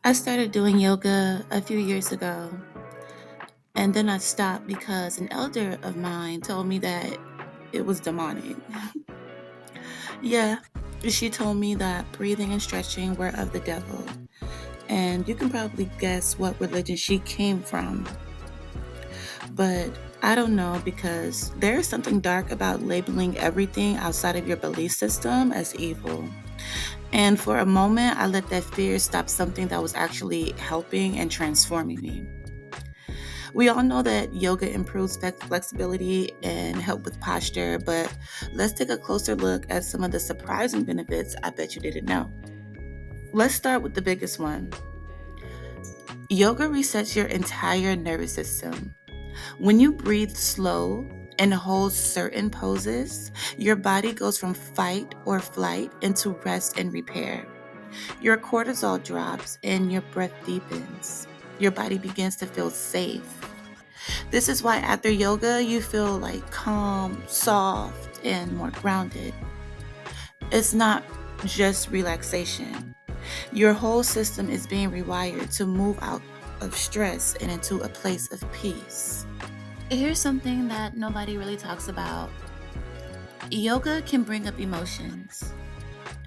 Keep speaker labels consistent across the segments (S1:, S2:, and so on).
S1: I started doing yoga a few years ago, and then I stopped because an elder of mine told me that it was demonic. Yeah, she told me that breathing and stretching were of the devil, and you can probably guess what religion she came from. But I don't know because there is something dark about labeling everything outside of your belief system as evil. And for a moment, I let that fear stop something that was actually helping and transforming me. We all know that yoga improves flexibility and help with posture, but let's take a closer look at some of the surprising benefits I bet you didn't know. Let's start with the biggest one. Yoga resets your entire nervous system. When you breathe slow and hold certain poses, your body goes from fight or flight into rest and repair. Your cortisol drops and your breath deepens. Your body begins to feel safe. This is why after yoga, you feel like calm, soft, and more grounded. It's not just relaxation. Your whole system is being rewired to move out of stress and into a place of peace. Here's something that nobody really talks about. Yoga can bring up emotions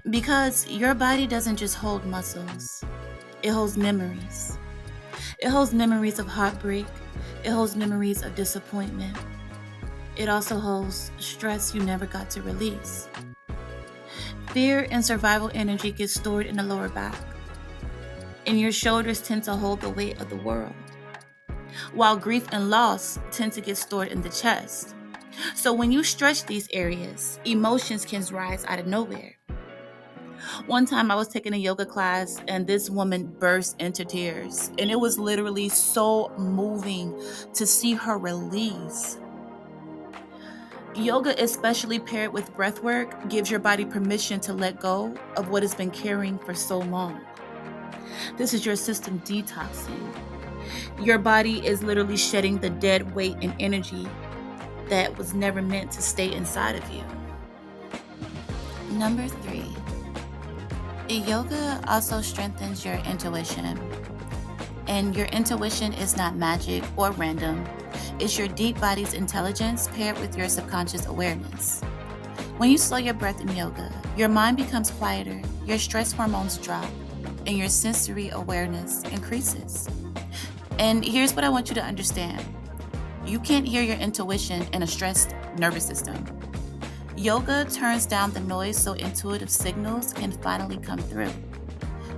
S1: because your body doesn't just hold muscles, it holds memories. It holds memories of heartbreak, it holds memories of disappointment. It also holds stress you never got to release. Fear and survival energy get stored in the lower back, and your shoulders tend to hold the weight of the world, while grief and loss tend to get stored in the chest. So when you stretch these areas, emotions can rise out of nowhere. One time I was taking a yoga class and this woman burst into tears, and it was literally so moving to see her release. Yoga, especially paired with breath work, gives your body permission to let go of what has been carrying for so long. This is your system detoxing. Your body is literally shedding the dead weight and energy that was never meant to stay inside of you. Number 3, yoga also strengthens your intuition. And your intuition is not magic or random. It's your deep body's intelligence paired with your subconscious awareness. When you slow your breath in yoga, your mind becomes quieter, your stress hormones drop, and your sensory awareness increases. And here's what I want you to understand. You can't hear your intuition in a stressed nervous system. Yoga turns down the noise so intuitive signals can finally come through.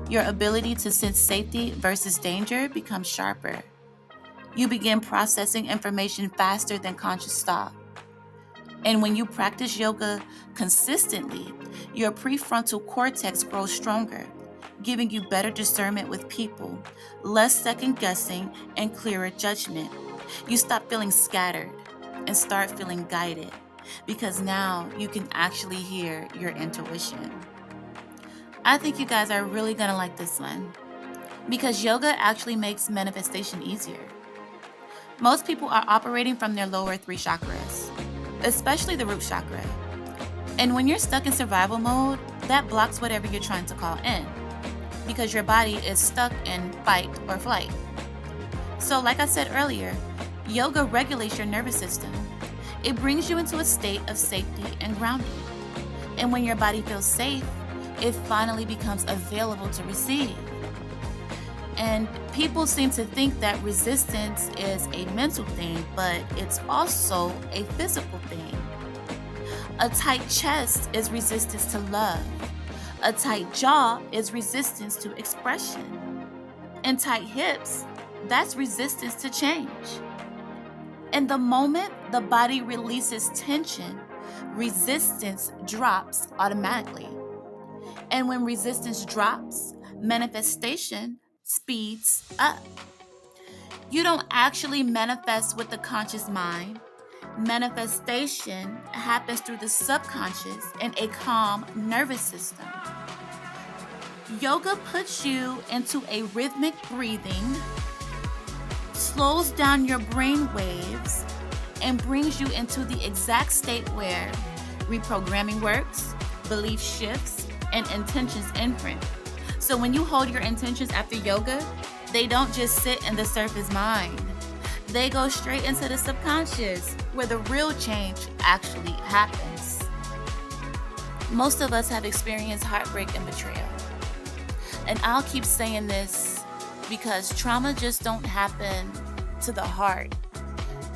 S1: Your ability to sense safety versus danger becomes sharper. You begin processing information faster than conscious thought. And when you practice yoga consistently, your prefrontal cortex grows stronger, giving you better discernment with people, less second guessing, and clearer judgment. You stop feeling scattered and start feeling guided because now you can actually hear your intuition. I think you guys are really gonna like this one because yoga actually makes manifestation easier. Most people are operating from their lower 3 chakras, especially the root chakra. And when you're stuck in survival mode, that blocks whatever you're trying to call in because your body is stuck in fight or flight. So, like I said earlier, yoga regulates your nervous system. It brings you into a state of safety and grounding. And when your body feels safe, it finally becomes available to receive. And people seem to think that resistance is a mental thing, but it's also a physical thing. A tight chest is resistance to love. A tight jaw is resistance to expression. And tight hips, that's resistance to change. And the moment the body releases tension, resistance drops automatically. And when resistance drops, manifestation speeds up. You don't actually manifest with the conscious mind. Manifestation happens through the subconscious and a calm nervous system. Yoga puts you into a rhythmic breathing, slows down your brain waves, and brings you into the exact state where reprogramming works, belief shifts, and intentions imprint. So when you hold your intentions after yoga, they don't just sit in the surface mind. They go straight into the subconscious, where the real change actually happens. Most of us have experienced heartbreak and betrayal. And I'll keep saying this because trauma just don't happen to the heart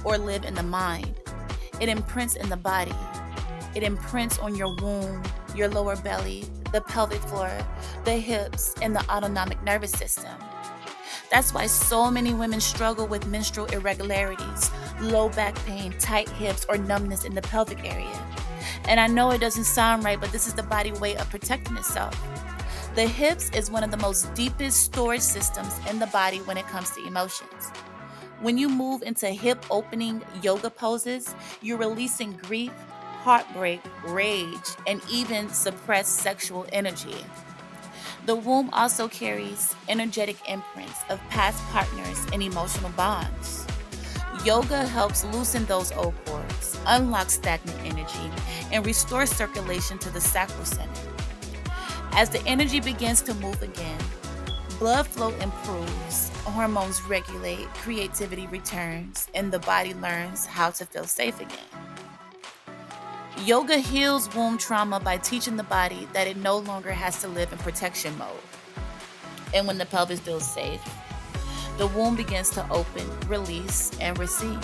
S1: or live in the mind. It imprints in the body. It imprints on your womb, your lower belly, the pelvic floor, the hips, and the autonomic nervous system. That's why so many women struggle with menstrual irregularities, low back pain, tight hips, or numbness in the pelvic area. And I know it doesn't sound right, but this is the body way of protecting itself. The hips is one of the most deepest storage systems in the body when it comes to emotions. When you move into hip opening yoga poses, you're releasing grief, heartbreak, rage, and even suppressed sexual energy. The womb also carries energetic imprints of past partners and emotional bonds. Yoga helps loosen those old cords, unlock stagnant energy, and restore circulation to the sacral center. As the energy begins to move again, blood flow improves, hormones regulate, creativity returns, and the body learns how to feel safe again. Yoga heals womb trauma by teaching the body that it no longer has to live in protection mode. And when the pelvis feels safe, the womb begins to open, release, and receive.